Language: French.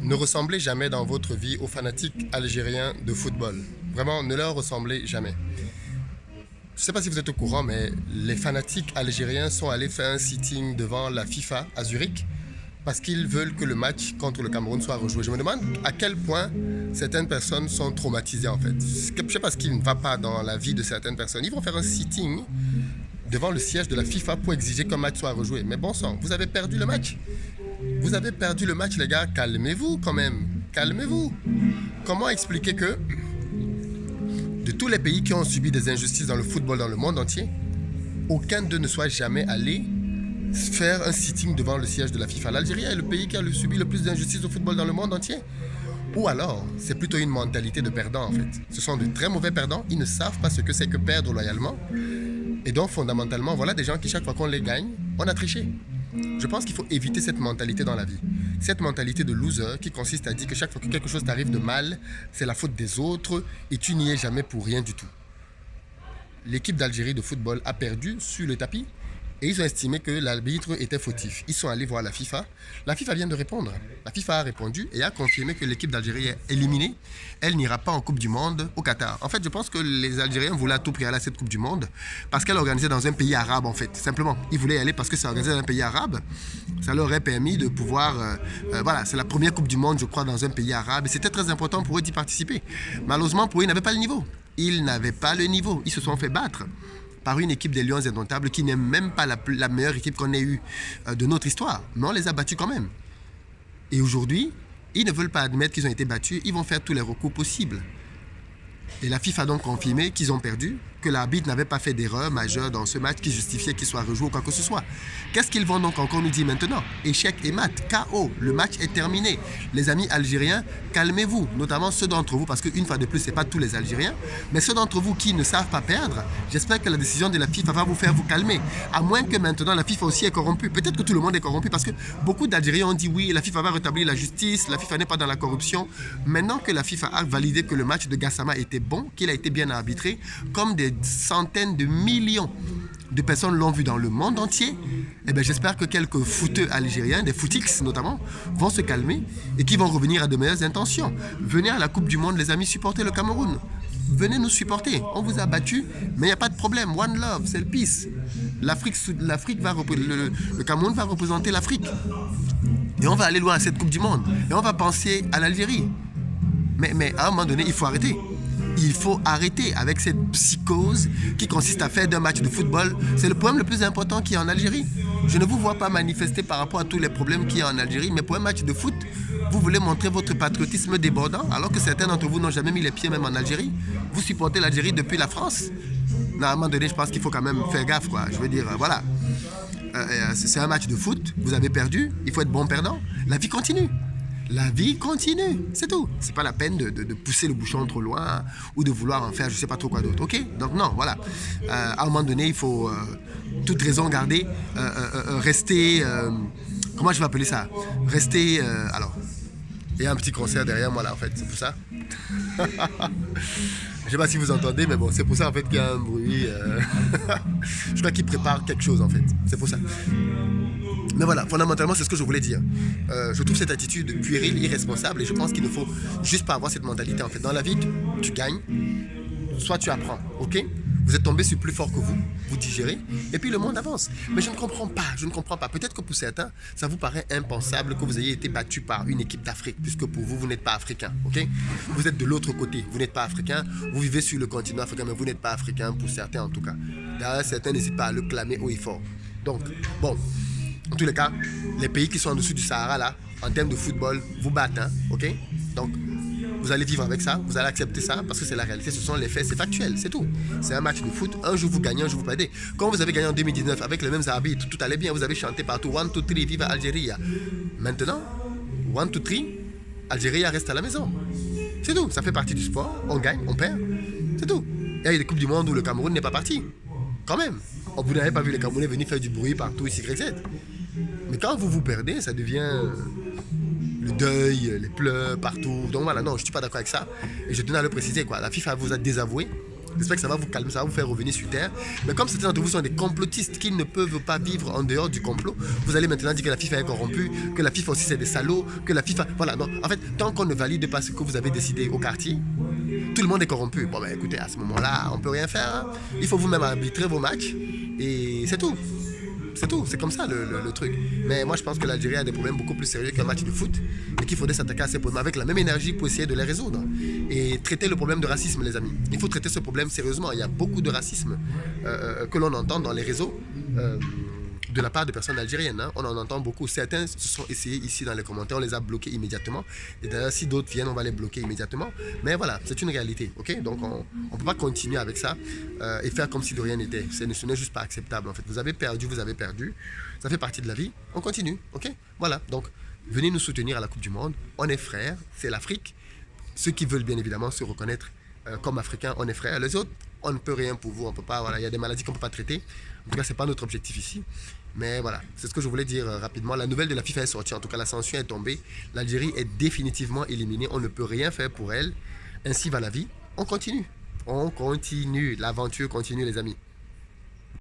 Ne ressemblez jamais dans votre vie aux fanatiques algériens de football. Vraiment, ne leur ressemblez jamais. Je ne sais pas si vous êtes au courant, mais les fanatiques algériens sont allés faire un sitting devant la FIFA à Zurich parce qu'ils veulent que le match contre le Cameroun soit rejoué. Je me demande à quel point certaines personnes sont traumatisées en fait. Je ne sais pas ce qui ne va pas dans la vie de certaines personnes. Ils vont faire un sitting devant le siège de la FIFA pour exiger qu'un match soit rejoué. Mais bon sang, vous avez perdu le match. Vous avez perdu le match, les gars. Calmez-vous quand même. Calmez-vous. Comment expliquer que de tous les pays qui ont subi des injustices dans le football dans le monde entier, aucun d'eux ne soit jamais allé faire un sitting devant le siège de la FIFA? L'Algérie est le pays qui a subi le plus d'injustices au football dans le monde entier. Ou alors, c'est plutôt une mentalité de perdant en fait. Ce sont de très mauvais perdants. Ils ne savent pas ce que c'est que perdre loyalement. Et donc, fondamentalement, voilà des gens qui, chaque fois qu'on les gagne, on a triché. Je pense qu'il faut éviter cette mentalité dans la vie. Cette mentalité de loser qui consiste à dire que chaque fois que quelque chose t'arrive de mal, c'est la faute des autres et tu n'y es jamais pour rien du tout. L'équipe d'Algérie de football a perdu sur le tapis et ils ont estimé que l'arbitre était fautif. Ils sont allés voir la FIFA. La FIFA vient de répondre. La FIFA a répondu et a confirmé que l'équipe d'Algérie est éliminée. Elle n'ira pas en Coupe du Monde au Qatar. En fait, je pense que les Algériens voulaient à tout prix aller à cette Coupe du Monde parce qu'elle est organisée dans un pays arabe, en fait. Simplement, ils voulaient y aller parce que c'est organisé dans un pays arabe. Ça leur aurait permis de pouvoir... voilà, c'est la première Coupe du Monde, je crois, dans un pays arabe. Et c'était très important pour eux d'y participer. Malheureusement, pour eux, ils n'avaient pas le niveau. Ils n'avaient pas le niveau. Ils se sont fait battre par une équipe des Lions indomptables qui n'est même pas la meilleure équipe qu'on ait eue de notre histoire. Mais on les a battus quand même. Et aujourd'hui, ils ne veulent pas admettre qu'ils ont été battus. Ils vont faire tous les recours possibles. Et la FIFA a donc confirmé qu'ils ont perdu, que l'arbitre n'avait pas fait d'erreur majeure dans ce match qui justifiait qu'il soit rejoué ou quoi que ce soit. Qu'est-ce qu'ils vont donc encore nous dire maintenant? Échec et mat, KO, le match est terminé. Les amis algériens, calmez-vous, notamment ceux d'entre vous, parce qu'une fois de plus, ce n'est pas tous les Algériens, mais ceux d'entre vous qui ne savent pas perdre, j'espère que la décision de la FIFA va vous faire vous calmer. À moins que maintenant la FIFA aussi est corrompue. Peut-être que tout le monde est corrompu, parce que beaucoup d'Algériens ont dit oui, la FIFA va rétablir la justice, la FIFA n'est pas dans la corruption. Maintenant que la FIFA a validé que le match de Gassama était bon, qu'il a été bien arbitré, comme des centaines de millions de personnes l'ont vu dans le monde entier, eh bien, j'espère que quelques footeux algériens, des footix notamment, vont se calmer et qui vont revenir à de meilleures intentions. Venez à la Coupe du Monde, les amis, supporter le Cameroun. Venez nous supporter. On vous a battus, mais il n'y a pas de problème. One love, c'est le peace. Le Cameroun va représenter l'Afrique. Et on va aller loin à cette Coupe du Monde. Et on va penser à l'Algérie. Mais à un moment donné, il faut arrêter. Il faut arrêter avec cette psychose qui consiste à faire d'un match de football. C'est le problème le plus important qu'il y a en Algérie. Je ne vous vois pas manifester par rapport à tous les problèmes qu'il y a en Algérie, mais pour un match de foot, vous voulez montrer votre patriotisme débordant, alors que certains d'entre vous n'ont jamais mis les pieds même en Algérie. Vous supportez l'Algérie depuis la France. Non, à un moment donné, je pense qu'il faut quand même faire gaffe, quoi. Je veux dire, voilà. C'est un match de foot, vous avez perdu, il faut être bon perdant. La vie continue. La vie continue, c'est tout. C'est pas la peine de pousser le bouchon trop loin ou de vouloir en faire je sais pas trop quoi d'autre, ok? Donc non, voilà. À un moment donné, il faut toute raison garder, rester... comment je vais appeler ça? Rester... alors, il y a un petit concert derrière moi là en fait, c'est pour ça. Je sais pas si vous entendez, mais bon, c'est pour ça en fait qu'il y a un bruit. Je crois qu'il prépare quelque chose en fait, c'est pour ça. Mais voilà, fondamentalement, c'est ce que je voulais dire. Je trouve cette attitude puérile, irresponsable, et je pense qu'il ne faut juste pas avoir cette mentalité. En fait, dans la vie, tu gagnes, soit tu apprends, ok? Vous êtes tombé sur plus fort que vous, vous digérez, et puis le monde avance. Mais je ne comprends pas. Peut-être que pour certains, ça vous paraît impensable que vous ayez été battu par une équipe d'Afrique, puisque pour vous, vous n'êtes pas africain, ok? Vous êtes de l'autre côté, vous n'êtes pas africain, vous vivez sur le continent africain, mais vous n'êtes pas africain, pour certains en tout cas. D'ailleurs, certains n'hésitent pas à le clamer haut et fort. Donc, bon... En tous les cas, les pays qui sont en dessous du Sahara, là, en termes de football, vous battent, hein, ok? Donc, vous allez vivre avec ça, vous allez accepter ça, parce que c'est la réalité, ce sont les faits, c'est factuel, c'est tout. C'est un match de foot, un jour vous gagnez, un jour vous perdez. Quand vous avez gagné en 2019 avec les mêmes arbitres, tout allait bien, vous avez chanté partout, 1, 2, 3, vive Algérie. Maintenant, 1, 2, 3, Algérie reste à la maison. C'est tout, ça fait partie du sport, on gagne, on perd, c'est tout. Il y a des Coupes du Monde où le Cameroun n'est pas parti, quand même. Vous n'avez pas vu les Camerounais venir faire du bruit partout, ici, Y, Z. Mais quand vous perdez, ça devient le deuil, les pleurs partout. Donc voilà, non, je ne suis pas d'accord avec ça. Et je tenais à le préciser, quoi. La FIFA vous a désavoué. J'espère que ça va vous calmer, ça va vous faire revenir sur terre. Mais comme certains d'entre vous sont des complotistes qui ne peuvent pas vivre en dehors du complot, vous allez maintenant dire que la FIFA est corrompue, que la FIFA aussi c'est des salauds, que la FIFA... Voilà, non. En fait, tant qu'on ne valide pas ce que vous avez décidé au quartier, tout le monde est corrompu. Bon, ben écoutez, à ce moment-là, on ne peut rien faire. Hein. Il faut vous-même arbitrer vos matchs et c'est tout. C'est tout, c'est comme ça le truc. Mais moi je pense que l'Algérie a des problèmes beaucoup plus sérieux qu'un match de foot et qu'il faudrait s'attaquer à ces problèmes avec la même énergie pour essayer de les résoudre. Et traiter le problème de racisme, les amis. Il faut traiter ce problème sérieusement. Il y a beaucoup de racisme que l'on entend dans les réseaux. De la part de personnes algériennes. Hein. On en entend beaucoup. Certains se sont essayés ici dans les commentaires, on les a bloqués immédiatement. Et d'ailleurs, si d'autres viennent, on va les bloquer immédiatement. Mais voilà, c'est une réalité. Okay, donc, on ne peut pas continuer avec ça et faire comme si de rien n'était. Ce n'est juste pas acceptable. En fait. Vous avez perdu, vous avez perdu. Ça fait partie de la vie. On continue. Okay, voilà. Donc, venez nous soutenir à la Coupe du Monde. On est frères. C'est l'Afrique. Ceux qui veulent bien évidemment se reconnaître comme Africains, on est frères. Les autres, on ne peut rien pour vous. On peut pas. Voilà, il y a des maladies qu'on ne peut pas traiter. En tout cas, ce n'est pas notre objectif ici. Mais voilà, c'est ce que je voulais dire rapidement. La nouvelle de la FIFA est sortie, en tout cas la sanction est tombée. L'Algérie est définitivement éliminée, on ne peut rien faire pour elle. Ainsi va la vie, on continue. On continue, l'aventure continue les amis.